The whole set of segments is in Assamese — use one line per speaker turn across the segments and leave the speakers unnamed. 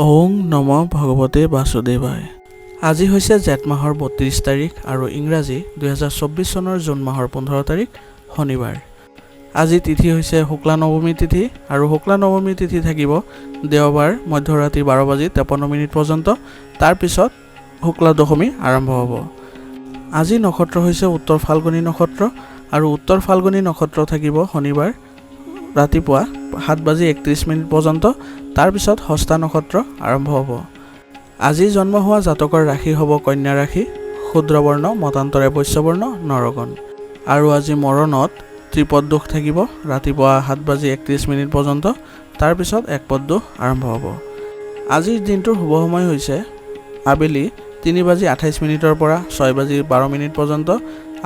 ওং নম ভগৱতে বাসুদেৱায়। আজি হৈছে জেঠ মাহৰ ৩২ তাৰিখ আৰু ইংৰাজী ২০২৪ চনৰ জুন মাহৰ ১৫ তাৰিখ শনিবাৰ। আজি তিথি হৈছে শুক্লা নৱমী তিথি আৰু শুক্লা নৱমী তিথি থাকিব দেওবাৰ মধ্যৰাতি ১২:৫৩ পৰ্যন্ত। তাৰপিছত শুক্লা দশমী আৰম্ভ হ'ব। আজি নক্ষত্ৰ হৈছে উত্তৰ ফাল্গুনী নক্ষত্ৰ আৰু উত্তৰ ফাল্গুনী নক্ষত্ৰ থাকিব শনিবাৰ ৰাতিপুৱা ৭:৩১ পৰ্যন্ত। তাৰপিছত হস্তা নক্ষত্ৰ আৰম্ভ হ'ব। আজি জন্ম হোৱা জাতকৰ ৰাশি হ'ব কন্যা ৰাশি, ক্ষুদ্ৰবৰ্ণ মতান্তৰে বৈশ্যবৰ্ণ নৰগণ। আৰু আজি মৰণত ত্ৰিপদ দোষ থাকিব ৰাতিপুৱা ৭:৩১ পৰ্যন্ত। তাৰপিছত একপদ দোষ আৰম্ভ হ'ব। আজিৰ দিনটোৰ শুভ সময় হৈছে আবেলি ৩:২৮ পৰা ৬:১২ পৰ্যন্ত,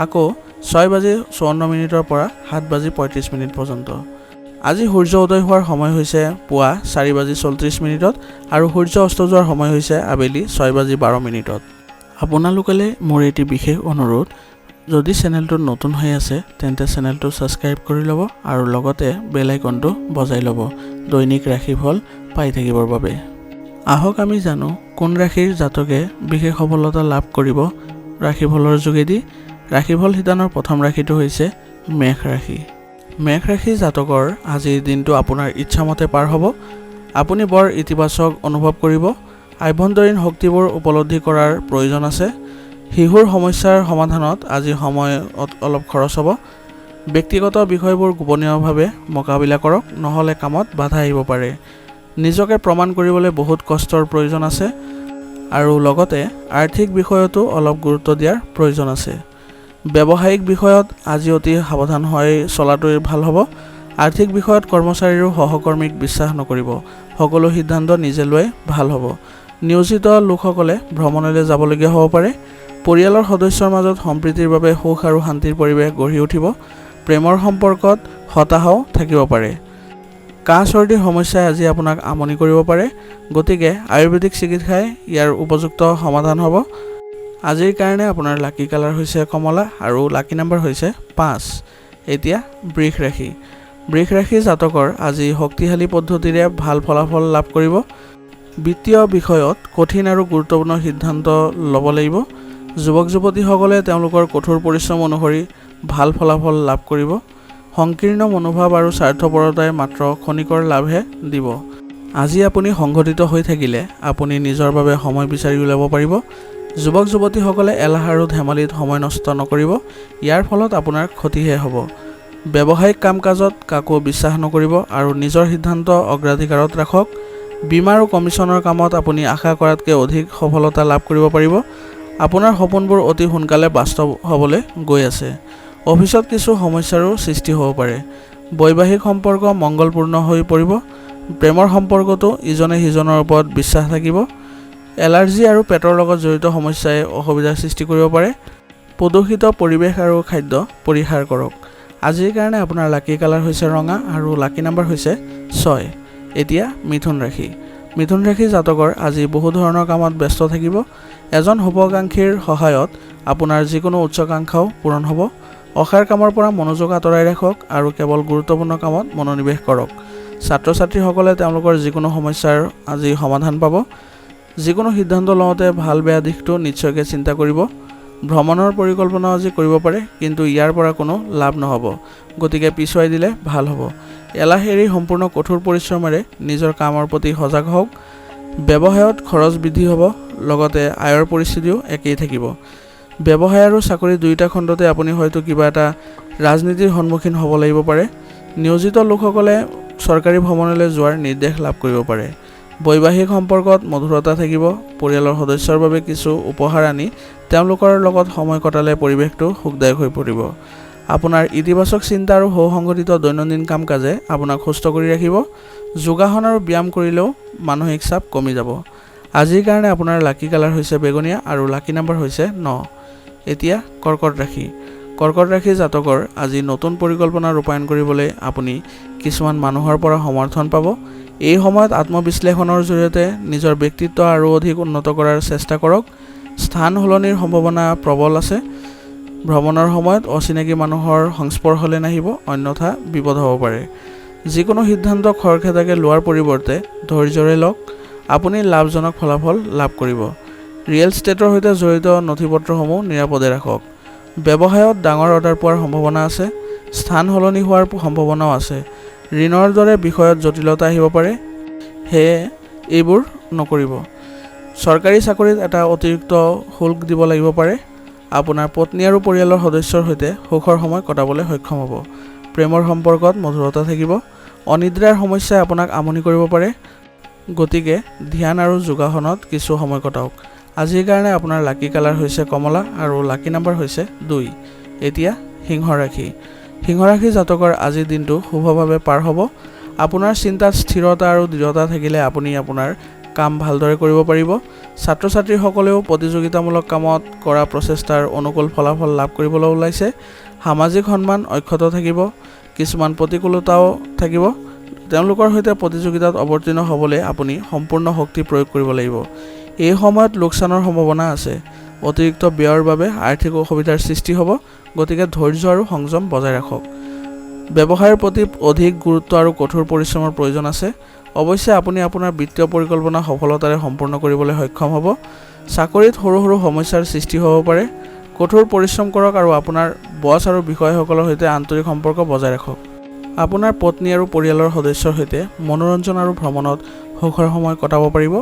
আকৌ ৬:৫৪ পৰা ৭:৩৫ পৰ্যন্ত। আজি সূৰ্য উদয় হোৱাৰ সময় হৈছে পুৱা ৪:৩৪ আৰু সূৰ্য অস্ত যোৱাৰ সময় হৈছে আবেলি ৬:১২। আপোনালোকলৈ মোৰ এটি বিশেষ অনুৰোধ, যদি চেনেলটো নতুন হৈ আছে তেন্তে চেনেলটো ছাবস্ক্ৰাইব কৰি ল'ব আৰু লগতে বেল আইকনটো বজাই ল'ব দৈনিক ৰাশিফল পাই থাকিবৰ বাবে। আহক আমি জানো কোন ৰাশিৰ জাতকে বিশেষ সফলতা লাভ কৰিব ৰাশিফলৰ যোগেদি। ৰাশিফল শিতানৰ প্ৰথম ৰাশিটো হৈছে মেষ ৰাশি। মেষ ৰাশি জাতকৰ আজিৰ দিনটো আপোনাৰ ইচ্ছামতে পাৰ হ'ব। আপুনি বৰ ইতিবাচক অনুভৱ কৰিব। আভ্যন্তৰীণ শক্তিবোৰ উপলব্ধি কৰাৰ প্ৰয়োজন আছে। শিশুৰ সমস্যাৰ সমাধানত আজি সময় অলপ খৰচ হ'ব। ব্যক্তিগত বিষয়বোৰ গোপনীয়ভাৱে মোকাবিলা কৰক, নহ'লে কামত বাধা আহিব পাৰে। নিজকে প্ৰমাণ কৰিবলৈ বহুত কষ্টৰ প্ৰয়োজন আছে আৰু লগতে আৰ্থিক বিষয়তো অলপ গুৰুত্ব দিয়াৰ প্ৰয়োজন আছে। ব্যৱসায়িক বিষয়ত আজি অতি সাৱধান হৈ চলাটোৱেই ভাল হ'ব। আৰ্থিক বিষয়ত কৰ্মচাৰী আৰু সহকৰ্মীক বিশ্বাস নকৰিব। সকলো সিদ্ধান্ত নিজে লোৱাই ভাল হ'ব। নিয়োজিত লোকসকলে ভ্ৰমণলৈ যাবলগীয়া হ'ব পাৰে। পৰিয়ালৰ সদস্যৰ মাজত সম্প্ৰীতিৰ বাবে সুখ আৰু শান্তিৰ পৰিৱেশ গঢ়ি উঠিব। প্ৰেমৰ সম্পৰ্কত হতাশাও থাকিব পাৰে। কাহ চৰ্দিৰ সমস্যাই আজি আপোনাক আমনি কৰিব পাৰে, গতিকে আয়ুৰ্বেদিক চিকিৎসাই ইয়াৰ উপযুক্ত সমাধান হ'ব। আজিৰ কাৰণে আপোনাৰ লাকি কালাৰ হৈছে কমলা আৰু লাকি নম্বৰ হৈছে ৫। এতিয়া বৃষ ৰাশি। বৃষ ৰাশি জাতকৰ আজি শক্তিশালী পদ্ধতিৰে ভাল ফলাফল লাভ কৰিব। বিত্তীয় বিষয়ত কঠিন আৰু গুৰুত্বপূৰ্ণ সিদ্ধান্ত ল'ব লাগিব। যুৱক যুৱতীসকলে তেওঁলোকৰ কঠোৰ পৰিশ্ৰম অনুসৰি ভাল ফলাফল লাভ কৰিব। সংকীৰ্ণ মনোভাৱ আৰু স্বাৰ্থপৰতাই মাত্ৰ ক্ষণিকৰ লাভহে দিব। আজি আপুনি সংগঠিত হৈ থাকিলে আপুনি নিজৰ বাবে সময় বিচাৰি উলিয়াব পাৰিব। যুৱক যুৱতীসকলে এলাহ আৰু ধেমালিত সময় নষ্ট নকৰিব, ইয়াৰ ফলত আপোনাৰ ক্ষতিহে হ'ব। ব্যৱসায়িক কাম কাজত কাকো বিশ্বাস নকৰিব আৰু নিজৰ সিদ্ধান্ত অগ্ৰাধিকাৰত ৰাখক। বীমা আৰু কমিছনৰ কামত আপুনি আশা কৰাতকৈ অধিক সফলতা লাভ কৰিব পাৰিব। আপোনাৰ সপোনবোৰ অতি সোনকালে বাস্তৱ হ'বলৈ গৈ আছে। অফিচত কিছু সমস্যাৰো সৃষ্টি হ'ব পাৰে। বৈবাহিক সম্পৰ্ক মংগলপূৰ্ণ হৈ পৰিব। প্ৰেমৰ সম্পৰ্কতো ইজনে সিজনৰ ওপৰত বিশ্বাস থাকিব। এলাৰ্জি আৰু পেটৰ লগত জড়িত সমস্যাই অসুবিধাৰ সৃষ্টি কৰিব পাৰে। প্ৰদূষিত পৰিৱেশ আৰু খাদ্য পৰিহাৰ কৰক। আজিৰ কাৰণে আপোনাৰ লাকি কালাৰ হৈছে ৰঙা আৰু লাকি নম্বৰ হৈছে ৬। এতিয়া মিথুন ৰাশি। মিথুন ৰাশি জাতকৰ আজি বহু ধৰণৰ কামত ব্যস্ত থাকিব। এজন শুভাকাংক্ষীৰ সহায়ত আপোনাৰ যিকোনো উচ্চাকাংক্ষাও পূৰণ হ'ব। অসাৰ কামৰ পৰা মনোযোগ আঁতৰাই ৰাখক আৰু কেৱল গুৰুত্বপূৰ্ণ কামত মনোনিৱেশ কৰক। ছাত্ৰ ছাত্ৰীসকলে তেওঁলোকৰ যিকোনো সমস্যাৰ আজি সমাধান পাব। যিকোনো সিদ্ধান্ত লওঁতে ভাল বেয়া দিশটো নিশ্চয়কৈ চিন্তা কৰিব। ভ্ৰমণৰ পৰিকল্পনা আজি কৰিব পাৰে, কিন্তু ইয়াৰ পৰা কোনো লাভ নহ'ব, গতিকে পিছুৱাই দিলে ভাল হ'ব। এলাহ এৰি সম্পূৰ্ণ কঠোৰ পৰিশ্ৰমেৰে নিজৰ কামৰ প্ৰতি সজাগ হওক। ব্যৱসায়ত খৰচ বৃদ্ধি হ'ব, লগতে আয়ৰ পৰিস্থিতিও একেই থাকিব। ব্যৱসায় আৰু চাকৰি দুয়োটা খণ্ডতে আপুনি হয়তো কিবা এটা ৰাজনীতিৰ সন্মুখীন হ'ব লাগিব পাৰে। নিয়োজিত লোকসকলে চৰকাৰী ভ্ৰমণলৈ যোৱাৰ নিৰ্দেশ লাভ কৰিব পাৰে। বৈবাহিক সম্পৰ্কত মধুৰতা থাকিব। পৰিয়ালৰ সদস্যৰ বাবে কিছু উপহাৰ আনি তেওঁলোকৰ লগত সময় কটালে পৰিৱেশটো সুখদায়ক হৈ পৰিব। আপোনাৰ ইতিবাচক চিন্তা আৰু সুসংগঠিত দৈনন্দিন কাম কাজে আপোনাক সুস্থ কৰি ৰাখিব। যোগাসন আৰু ব্যায়াম কৰিলেও মানসিক চাপ কমি যাব। আজিৰ কাৰণে আপোনাৰ লাকি কালাৰ হৈছে বেঙুনীয়া আৰু লাকি নম্বৰ হৈছে ৯। এতিয়া কৰ্কট ৰাশি। কৰ্কট ৰাশি জাতকৰ আজি নতুন পৰিকল্পনা ৰূপায়ণ কৰিবলৈ আপুনি কিছুমান মানুহৰ পৰা সমৰ্থন পাব। এই সময়ত আত্মবিশ্লেষণৰ জৰিয়তে নিজৰ ব্যক্তিত্ব আৰু অধিক উন্নত কৰাৰ চেষ্টা কৰক। স্থান সলনিৰ সম্ভাৱনা প্ৰবল আছে। ভ্ৰমণৰ সময়ত অচিনাকি মানুহৰ সংস্পৰ্শলৈ নাহিব, অন্যথা বিপদ হ'ব পাৰে। যিকোনো সিদ্ধান্ত খৰখেদাকৈ লোৱাৰ পৰিৱৰ্তে ধৈৰ্যৰে লওক। আপুনি লাভজনক ফলাফল লাভ কৰিব। ৰিয়েল ষ্টেটৰ সৈতে জড়িত নথিপত্ৰসমূহ নিৰাপদে ৰাখক। ব্যৱসায়ত ডাঙৰ অৰ্ডাৰ পোৱাৰ সম্ভাৱনা আছে। স্থান সলনি হোৱাৰ সম্ভাৱনাও আছে। ঋণৰ দৰে বিষয়ত জটিলতা আহিব পাৰে, সেয়ে এইবোৰ নকৰিব। চৰকাৰী চাকৰিত এটা অতিৰিক্ত শুল্ক দিব লাগিব পাৰে। আপোনাৰ পত্নী আৰু পৰিয়ালৰ সদস্যৰ সৈতে সুখৰ সময় কটাবলৈ সক্ষম হ'ব। প্ৰেমৰ সম্পৰ্কত মধুৰতা থাকিব। অনিদ্ৰাৰ সমস্যাই আপোনাক আমনি কৰিব পাৰে, গতিকে ধ্যান আৰু যোগাসনত কিছু সময় কটাওক। আজিৰ কাৰণে আপোনাৰ লাকি কালাৰ হৈছে কমলা আৰু লাকি নাম্বাৰ হৈছে 2। এতিয়া সিংহ ৰাশি। সিংহ ৰাশি জাতকৰ আজিৰ দিনটো শুভভাৱে পাৰ হ'ব। আপোনাৰ চিন্তাত স্থিৰতা আৰু দৃঢ়তা থাকিলে আপুনি আপোনাৰ কাম ভালদৰে কৰিব পাৰিব। ছাত্ৰ ছাত্ৰীসকলেও প্ৰতিযোগিতামূলক কামত কৰা প্ৰচেষ্টাৰ অনুকূল ফলাফল লাভ কৰিবলৈ ওলাইছে। সামাজিক সন্মান অক্ষত থাকিব। কিছুমান প্ৰতিকূলতাও থাকিব। তেওঁলোকৰ সৈতে প্ৰতিযোগিতাত অৱতীৰ্ণ হ'বলৈ আপুনি সম্পূৰ্ণ শক্তি প্ৰয়োগ কৰিব লাগিব। এই সময়ত লোকচানৰ সম্ভাৱনা আছে। অতিৰিক্ত ব্যয়ৰ বাবে আৰ্থিক অসুবিধাৰ সৃষ্টি হ'ব, গতিকে ধৈৰ্য আৰু সংযম বজাই ৰাখক। ব্যৱসায়ৰ প্ৰতি অধিক গুৰুত্ব আৰু কঠোৰ পৰিশ্ৰমৰ প্ৰয়োজন আছে। অৱশ্যে আপুনি আপোনাৰ বিত্তীয় পৰিকল্পনা সফলতাৰে সম্পূৰ্ণ কৰিবলৈ সক্ষম হ'ব। চাকৰিত সৰু সৰু সমস্যাৰ সৃষ্টি হ'ব পাৰে। কঠোৰ পৰিশ্ৰম কৰক আৰু আপোনাৰ বছ আৰু বিষয়াসকলৰ সৈতে আন্তৰিক সম্পৰ্ক বজাই ৰাখক। আপোনাৰ পত্নী আৰু পৰিয়ালৰ সদস্যৰ সৈতে মনোৰঞ্জন আৰু ভ্ৰমণত সুখৰ সময় কটাব পাৰিব।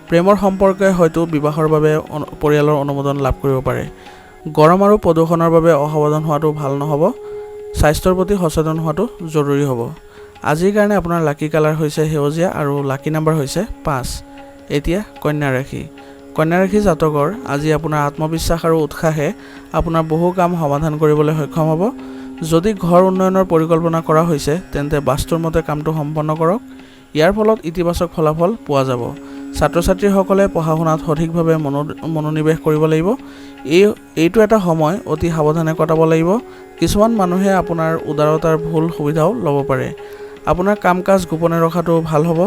প্ৰেমৰ সম্পৰ্কে হয়তো বিবাহৰ বাবে পৰিয়ালৰ অনুমোদন লাভ কৰিব পাৰে। গৰম আৰু প্ৰদূষণৰ বাবে অসাৱধান হোৱাটো ভাল নহ'ব। স্বাস্থ্যৰ প্ৰতি সচেতন হোৱাটো জৰুৰী হ'ব। আজিৰ কাৰণে আপোনাৰ লাকি কালাৰ হৈছে সেউজীয়া আৰু লাকি নাম্বাৰ হৈছে 5। এতিয়া কন্যা ৰাশি। কন্যা ৰাশি জাতকৰ আজি আপোনাৰ আত্মবিশ্বাস আৰু উৎসাহে আপোনাৰ বহু কাম সমাধান কৰিবলৈ সক্ষম হ'ব। যদি ঘৰ উন্নয়নৰ পৰিকল্পনা কৰা হৈছে তেন্তে বাস্তুৰ মতে কামটো সম্পন্ন কৰক। ইয়াৰ ফলত ইতিবাচক ফলাফল পোৱা যাব। ছাত্ৰ ছাত্ৰীসকলে পঢ়া শুনাত সঠিকভাৱে মনোনিৱেশ কৰিব লাগিব। এইটো এটা সময় অতি সাৱধানে কটাব লাগিব। কিছুমান মানুহে আপোনাৰ উদাৰতাৰ ভুল সুবিধাও ল'ব পাৰে। আপোনাৰ কাম কাজ গোপনে ৰখাটো ভাল হ'ব।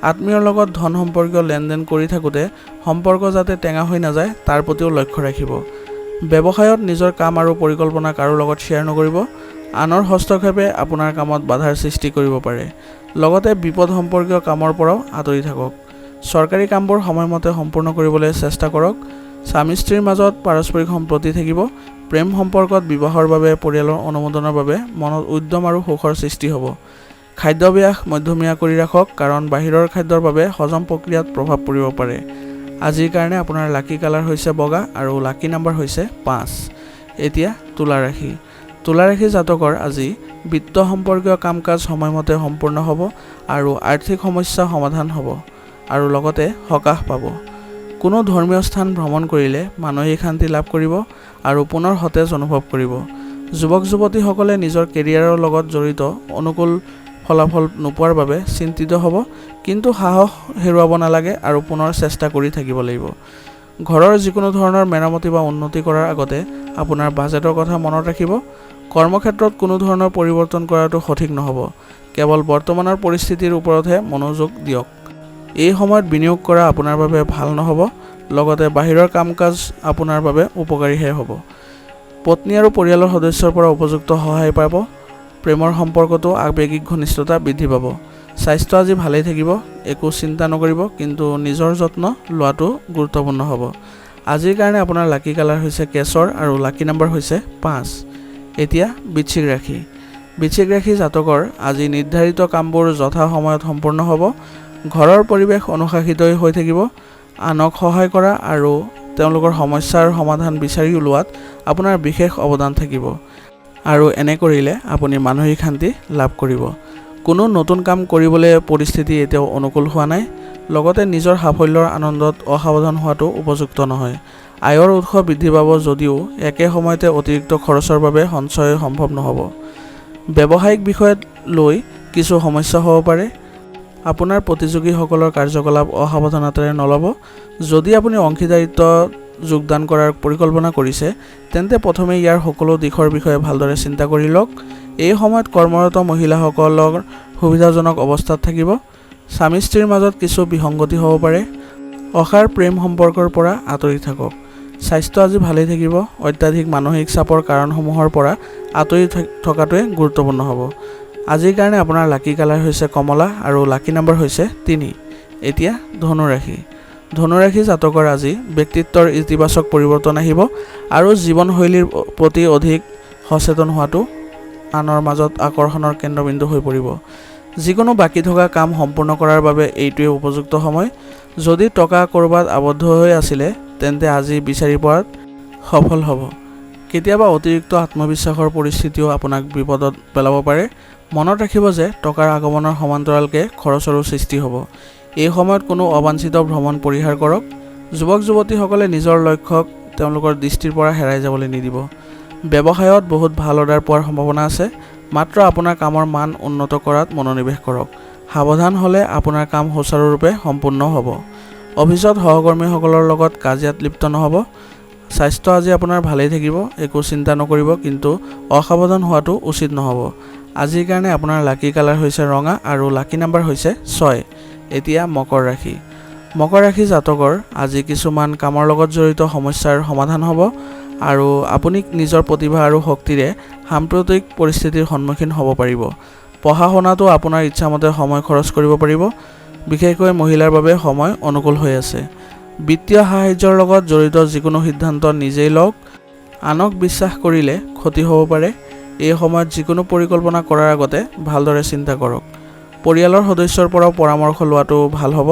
আত্মীয়ৰ লগত ধন সম্পৰ্কীয় লেনদেন কৰি থাকোঁতে সম্পৰ্ক যাতে টেঙা হৈ নাযায় তাৰ প্ৰতিও লক্ষ্য ৰাখিব। ব্যৱসায়ত নিজৰ কাম আৰু পৰিকল্পনা কাৰো লগত শ্বেয়াৰ নকৰিব। আনৰ হস্তক্ষেপে আপোনাৰ কামত বাধাৰ সৃষ্টি কৰিব পাৰে। লগতে বিপদ সম্পৰ্কীয় কামৰ পৰাও আঁতৰি থাকক। চৰকাৰী কামবোৰ সময়মতে সম্পূৰ্ণ কৰিবলৈ চেষ্টা কৰক। স্বামী স্ত্ৰীৰ মাজত পাৰস্পৰিক সম্প্ৰীতি থাকিব। প্ৰেম সম্পৰ্কত বিবাহৰ বাবে পৰিয়ালৰ অনুমোদনৰ বাবে মনত উদ্যম আৰু সুখৰ সৃষ্টি হ'ব। খাদ্যাভ্যাস মধ্যমীয়া কৰি ৰাখক, কাৰণ বাহিৰৰ খাদ্যৰ বাবে হজম প্ৰক্ৰিয়াত প্ৰভাৱ পৰিব পাৰে। আজিৰ কাৰণে আপোনাৰ লাকি কালাৰ হৈছে বগা আৰু লাকি নাম্বাৰ হৈছে 5। এতিয়া তুলা ৰাশি। তুলা ৰাশি জাতকৰ আজি বিত্ত সম্পৰ্কীয় কাম কাজ সময়মতে সম্পূৰ্ণ হ'ব আৰু আৰ্থিক সমস্যা সমাধান হ'ব আৰু লগতে সকাহ পাব। কোনো ধৰ্মীয় স্থান ভ্ৰমণ কৰিলে মানসিক শান্তি লাভ কৰিব আৰু পুনৰ সতেজ অনুভৱ কৰিব। যুৱক যুৱতীসকলে নিজৰ কেৰিয়াৰৰ লগত জড়িত অনুকূল ফলাফল নোপোৱাৰ বাবে চিন্তিত হ'ব, কিন্তু সাহস হেৰুৱাব নালাগে আৰু পুনৰ চেষ্টা কৰি থাকিব লাগিব। ঘৰৰ যিকোনো ধৰণৰ মেৰামতি বা উন্নতি কৰাৰ আগতে আপোনাৰ বাজেটৰ কথা মনত ৰাখিব। কৰ্মক্ষেত্ৰত কোনো ধৰণৰ পৰিৱৰ্তন কৰাটো সঠিক নহ'ব। কেৱল বৰ্তমানৰ পৰিস্থিতিৰ ওপৰতহে মনোযোগ দিয়ক। এই সময়ত বিনিয়োগ কৰা আপোনাৰ বাবে ভাল নহ'ব। লগতে বাহিৰৰ কাম কাজ আপোনাৰ বাবে উপকাৰীহে হ'ব। পত্নী আৰু পৰিয়ালৰ সদস্যৰ পৰা উপযুক্ত সহায় পাব। প্ৰেমৰ সম্পৰ্কতো আৱেগিক ঘনিষ্ঠতা বৃদ্ধি পাব। স্বাস্থ্য আজি ভালেই থাকিব, একো চিন্তা নকৰিব, কিন্তু নিজৰ যত্ন লোৱাটো গুৰুত্বপূৰ্ণ হ'ব। আজিৰ কাৰণে আপোনাৰ লাকি কালাৰ হৈছে কেশৰ আৰু লাকি নাম্বাৰ হৈছে 5। এতিয়া বৃশ্চিক ৰাশি। বৃশ্চিক ৰাশি জাতকৰ আজি নিৰ্ধাৰিত কামবোৰ যথা সময়ত সম্পূৰ্ণ হ'ব। ঘৰৰ পৰিৱেশ অনুশাসিত হৈ থাকিব। আনক সহায় কৰা আৰু তেওঁলোকৰ সমস্যাৰ সমাধান বিচাৰি উলিওৱাত আপোনাৰ বিশেষ অৱদান থাকিব আৰু এনে কৰিলে আপুনি মানসিক শান্তি লাভ কৰিব। কোনো নতুন কাম কৰিবলৈ পৰিস্থিতি এতিয়াও অনুকূল হোৱা নাই। লগতে নিজৰ সাফল্যৰ আনন্দত অসাৱধান হোৱাটো উপযুক্ত নহয়। আয়ৰ উৎস বৃদ্ধি পাব যদিও একে সময়তে অতিৰিক্ত খৰচৰ বাবে সঞ্চয় সম্ভৱ নহ'ব। ব্যৱসায়িক বিষয়ত লৈ কিছু সমস্যা হ'ব পাৰে। আপোনাৰ প্ৰতিযোগীসকলৰ কাৰ্যকলাপ অসাৱধানতাৰে নল'ব। যদি আপুনি অংশীদাৰিত্ব যোগদান কৰাৰ পৰিকল্পনা কৰিছে তেন্তে প্ৰথমে ইয়াৰ সকলো দিশৰ বিষয়ে ভালদৰে চিন্তা কৰি লওক। এই সময়ত কৰ্মৰত মহিলাসকলৰ সুবিধাজনক অৱস্থাত থাকিব। স্বামী স্ত্ৰীৰ মাজত কিছু বিসংগতি হ'ব পাৰে। অসাৰ প্ৰেম সম্পৰ্কৰ পৰা আঁতৰি থাকক। স্বাস্থ্য আজি ভালেই থাকিব। অত্যাধিক মানসিক চাপৰ কাৰণসমূহৰ পৰা আঁতৰি থকাটোৱে গুৰুত্বপূৰ্ণ হ'ব। আজিৰ কাৰণে আপোনাৰ লাকি কালাৰ হৈছে কমলা আৰু লাকি নাম্বাৰ হৈছে 3। এতিয়া ধনুৰাশি ধনুৰাশি জাতকৰ আজি ব্যক্তিত্বৰ ইতিবাচক পৰিৱৰ্তন আহিব আৰু জীৱনশৈলীৰ প্ৰতি অধিক সচেতন হোৱাটো আনৰ মাজত আকৰ্ষণৰ কেন্দ্ৰবিন্দু হৈ পৰিব। যিকোনো বাকী থকা কাম সম্পূৰ্ণ কৰাৰ বাবে এইটোৱে উপযুক্ত সময়। যদি টকা ক'ৰবাত আবদ্ধ হৈ আছিলে তেন্তে আজি বিচাৰি পোৱাত সফল হ'ব। কেতিয়াবা অতিৰিক্ত আত্মবিশ্বাসৰ পৰিস্থিতিও আপোনাক বিপদত পেলাব পাৰে। মনত ৰাখিব যে টকাৰ আগমনৰ সমান্তৰালকৈ খৰচৰো সৃষ্টি হ'ব। এই সময়ত কোনো অবাঞ্ছিত ভ্ৰমণ পৰিহাৰ কৰক। যুৱক যুৱতীসকলে নিজৰ লক্ষ্যক তেওঁলোকৰ দৃষ্টিৰ পৰা হেৰাই যাবলৈ নিদিব। ব্যৱসায়ত বহুত ভাল অৰ্ডাৰ পোৱাৰ সম্ভাৱনা আছে। মাত্ৰ আপোনাৰ কামৰ মান উন্নত কৰাত মনোনিৱেশ কৰক। সাৱধান হ'লে আপোনাৰ কাম সুচাৰুৰূপে সম্পূৰ্ণ হ'ব। অফিচত সহকৰ্মীসকলৰ লগত কাজিয়াত লিপ্ত নহ'ব। স্বাস্থ্য আজি আপোনাৰ ভালেই থাকিব, একো চিন্তা নকৰিব, কিন্তু অসাৱধান হোৱাটো উচিত নহ'ব। আজিৰ কাৰণে আপোনাৰ লাকি কালাৰ হৈছে ৰঙা আৰু লাকি নাম্বাৰ হৈছে 6। এতিয়া মকৰ ৰাশি মকৰ ৰাশি জাতকৰ আজি কিছুমান কামৰ লগত জড়িত সমস্যাৰ সমাধান হ'ব আৰু আপুনি নিজৰ প্ৰতিভা আৰু শক্তিৰে সাম্প্ৰতিক পৰিস্থিতিৰ সন্মুখীন হ'ব পাৰিব। পঢ়া শুনাতো আপোনাৰ ইচ্ছামতে সময় খৰচ কৰিব পাৰিব। বিশেষকৈ মহিলাৰ বাবে সময় অনুকূল হৈ আছে। বিত্তীয় সাহায্যৰ লগত জড়িত যিকোনো সিদ্ধান্ত নিজেই লওক। আনক বিশ্বাস কৰিলে ক্ষতি হ'ব পাৰে। এই সময়ত যিকোনো পৰিকল্পনা কৰাৰ আগতে ভালদৰে চিন্তা কৰক। পৰিয়ালৰ সদস্যৰ পৰাও পৰামৰ্শ লোৱাটো ভাল হ'ব।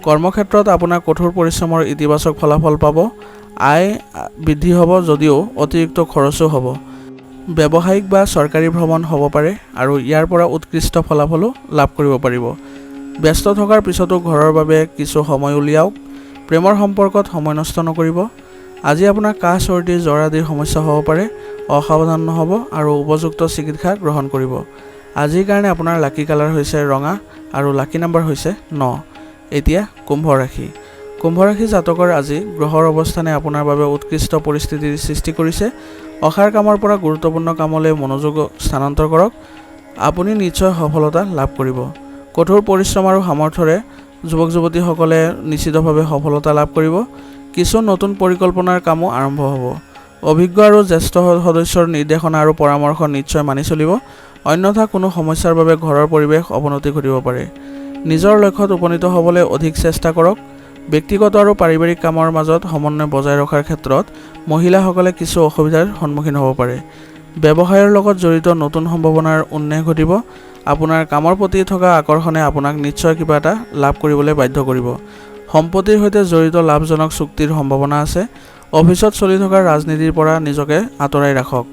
কৰ্মক্ষেত্ৰত আপোনাৰ কঠোৰ পৰিশ্ৰমৰ ইতিবাচক ফলাফল পাব। আয় বৃদ্ধি হ'ব যদিও অতিৰিক্ত খৰচো হ'ব। ব্যৱসায়িক বা চৰকাৰী ভ্ৰমণ হ'ব পাৰে আৰু ইয়াৰ পৰা উৎকৃষ্ট ফলাফলো লাভ কৰিব পাৰিব। ব্যস্ত থকাৰ পিছতো ঘৰৰ বাবে কিছু সময় উলিয়াওক। প্ৰেমৰ সম্পৰ্কত সময় নষ্ট নকৰিব। আজি আপোনাৰ কাহ চৰ্দি জ্বৰ আদিৰ সমস্যা হ'ব পাৰে। অসাৱধান নহ'ব আৰু উপযুক্ত চিকিৎসা গ্ৰহণ কৰিব। আজিৰ কাৰণে আপোনাৰ লাকি কালাৰ হৈছে ৰঙা আৰু লাকি নাম্বাৰ হৈছে 9। এতিয়া কুম্ভ ৰাশি কুম্ভ ৰাশি জাতকৰ আজি গ্ৰহৰ অৱস্থানে আপোনাৰ বাবে উৎকৃষ্ট পৰিস্থিতিৰ সৃষ্টি কৰিছে। অসাৰ কামৰ পৰা গুৰুত্বপূৰ্ণ কামলৈ মনোযোগ স্থানান্তৰ কৰক। আপুনি নিশ্চয় সফলতা লাভ কৰিব। কঠোৰ পৰিশ্ৰম আৰু সামৰ্থ্যৰে যুৱক যুৱতীসকলে নিশ্চিতভাৱে সফলতা লাভ কৰিব। কিছু নতুন পৰিকল্পনাৰ কামো আৰম্ভ হ'ব। অভিজ্ঞ আৰু জ্যেষ্ঠ সদস্যৰ নিৰ্দেশনা আৰু পৰামৰ্শ নিশ্চয় মানি চলিব। অন্যথা কোনো সমস্যাৰ বাবে ঘৰৰ পৰিৱেশ অৱনতি ঘটিব পাৰে। নিজৰ লক্ষ্যত উপনীত হ'বলৈ অধিক চেষ্টা কৰক। ব্যক্তিগত আৰু পাৰিবাৰিক কামৰ মাজত সমন্বয় বজাই ৰখাৰ ক্ষেত্ৰত মহিলাসকলে কিছু অসুবিধাৰ সন্মুখীন হ'ব পাৰে। ব্যৱসায়ৰ লগত জড়িত নতুন সম্ভাৱনাৰ উন্মেষ ঘটিব। আপোনাৰ কামৰ প্ৰতি থকা আকৰ্ষণে আপোনাক নিশ্চয় কিবা এটা লাভ কৰিবলৈ বাধ্য কৰিব। সম্পত্তিৰ সৈতে জড়িত লাভজনক চুক্তিৰ সম্ভাৱনা আছে। অফিচত চলি থকা ৰাজনীতিৰ পৰা নিজকে আঁতৰাই ৰাখক,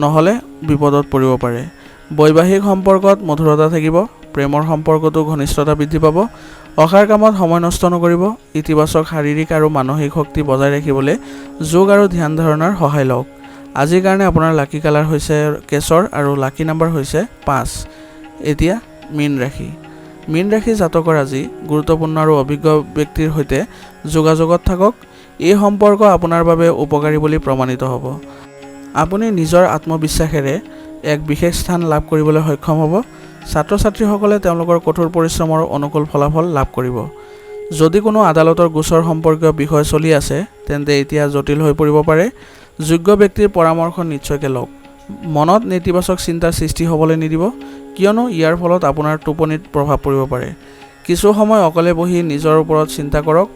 নহ'লে বিপদত পৰিব পাৰে। বৈবাহিক সম্পৰ্কত মধুৰতা থাকিব। প্ৰেমৰ সম্পৰ্কতো ঘনিষ্ঠতা বৃদ্ধি পাব। অসাৰ কামত সময় নষ্ট নকৰিব। ইতিবাচক শাৰীৰিক আৰু মানসিক শক্তি বজাই ৰাখিবলৈ যোগ আৰু ধ্যান ধাৰণাৰ সহায় লওক। আজিৰ কাৰণে আপোনাৰ লাকি কালাৰ হৈছে কেশৰ আৰু লাকি নাম্বাৰ হৈছে 5। এতিয়া মীন ৰাশি মীন ৰাশি জাতকৰ আজি গুৰুত্বপূৰ্ণ আৰু অভিজ্ঞ ব্যক্তিৰ সৈতে যোগাযোগত থাকক। এই সম্পৰ্ক আপোনাৰ বাবে উপকাৰী বুলি প্ৰমাণিত হ'ব। আপুনি নিজৰ আত্মবিশ্বাসেৰে এক বিশেষ স্থান লাভ কৰিবলৈ সক্ষম হ'ব। ছাত্ৰ ছাত্ৰীসকলে তেওঁলোকৰ কঠোৰ পৰিশ্ৰমৰ অনুকূল ফলাফল লাভ কৰিব। যদি কোনো আদালতৰ গোচৰ সম্পৰ্কীয় বিষয় চলি আছে তেন্তে এতিয়া জটিল হৈ পৰিব পাৰে। যোগ্য ব্যক্তিৰ পৰামৰ্শ নিশ্চয়কৈ লওক। মনত নেতিবাচক চিন্তাৰ সৃষ্টি হ'বলৈ নিদিব, কিয়নো ইয়াৰ ফলত আপোনাৰ টোপনিত প্ৰভাৱ পৰিব পাৰে। কিছু সময় অকলে বহি নিজৰ ওপৰত চিন্তা কৰক।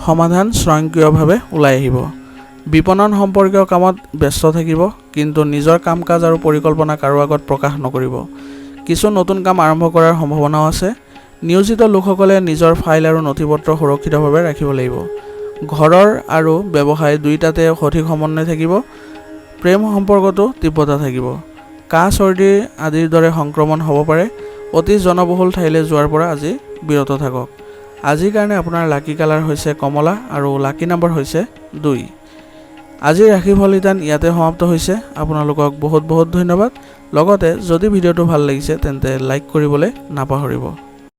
সমাধান স্বয়ংক্ৰিয়ভাৱে ওলাই আহিব। বিপণন সম্পৰ্কীয় কামত ব্যস্ত থাকিব, কিন্তু নিজৰ কাম কাজ আৰু পৰিকল্পনা কাৰো আগত প্ৰকাশ নকৰিব। কিছু নতুন কাম আৰম্ভ কৰাৰ সম্ভাৱনাও আছে। নিয়োজিত লোকসকলে নিজৰ ফাইল আৰু নথিপত্ৰ সুৰক্ষিতভাৱে ৰাখিব লাগিব। ঘৰৰ আৰু ব্যৱসায় দুয়োটাতে সঠিক সমন্বয় থাকিব। প্ৰেম সম্পৰ্কতো তীব্ৰতা থাকিব। কাহ চৰ্দি আদিৰ দৰে সংক্ৰমণ হ'ব পাৰে। অতি জনবহুল ঠাইলৈ যোৱাৰ পৰা আজি বিৰত থাকক। আজিৰ কাৰণে আপোনাৰ লাকি কালাৰ হৈছে কমলা আৰু লাকি নাম্বাৰ হৈছে 2। আজিৰ ৰাশিফল নিদান ইয়াতে সমাপ্ত হৈছে। আপোনালোকক বহুত বহুত ধন্যবাদ। লগতে যদি ভিডিঅ'টো ভাল লাগিছে তেন্তে লাইক কৰিবলৈ নাপাহৰিব।